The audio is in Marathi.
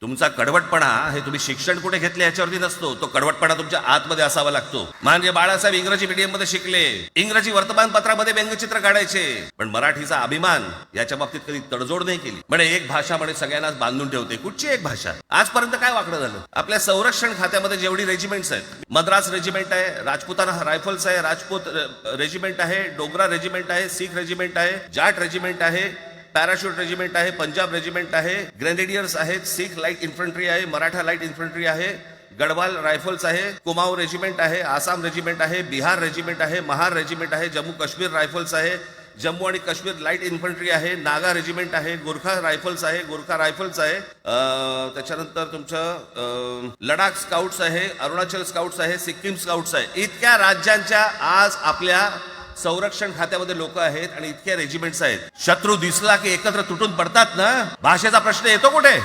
तुमचा कडवटपणा हे तुम्ही शिक्षण कुठे घेतले याच्यावरती नसतो, तो कडवटपणा तुमच्या आतमध्ये असावा लागतो. म्हणजे बाळासाहेब इंग्रजी मीडियम मध्ये शिकले, इंग्रजी वर्तमानपत्रामध्ये व्यंगचित्र काढायचे, पण मराठीचा अभिमान याच्या बाबतीत कधी तडजोड नाही केली. म्हणजे एक भाषा म्हणे सगळ्यांनाच बांधून ठेवते. कुठची एक भाषा? आजपर्यंत काय वाकडं झालं? आपल्या संरक्षण खात्यामध्ये जेवढी रेजिमेंट्स आहेत, मद्रास रेजिमेंट आहे, राजपुताना रायफल्स आहे, राजपूत रेजिमेंट आहे, डोगरा रेजिमेंट आहे, सीख रेजिमेंट आहे, जाट रेजिमेंट आहे, पॅराशूट रेजिमेंट आहे, पंजाब रेजिमेंट आहे, ग्रेनेडियर्स आहेत, सीख लाईट इन्फंट्री आहे, मराठा लाईट इन्फंट्री आहे, गढवाल रायफल्स आहे, कुमाऊ रेजिमेंट आहे, आसाम रेजिमेंट आहे, बिहार रेजिमेंट आहे, महार रेजिमेंट आहे, जम्मू काश्मीर रायफल्स आहे, जम्मू आणि काश्मीर लाईट इन्फंट्री आहे, नागा रेजिमेंट आहे, गोरखा रायफल्स आहे, गोरखा रायफल्स आहे, त्याच्यानंतर तुमचं लडाख स्काउट्स आहे, अरुणाचल स्काउट्स आहे, सिक्कीम स्काउट्स आहे. इतक्या राज्यांच्या आज आपल्या संरक्षण खात्यामध्ये लोक आहेत आणि इतक्या रेजिमेंट्स आहेत. शत्रू दिसला की एकत्र तुटून पडतात ना. भाषेचा प्रश्न येतो कुठे?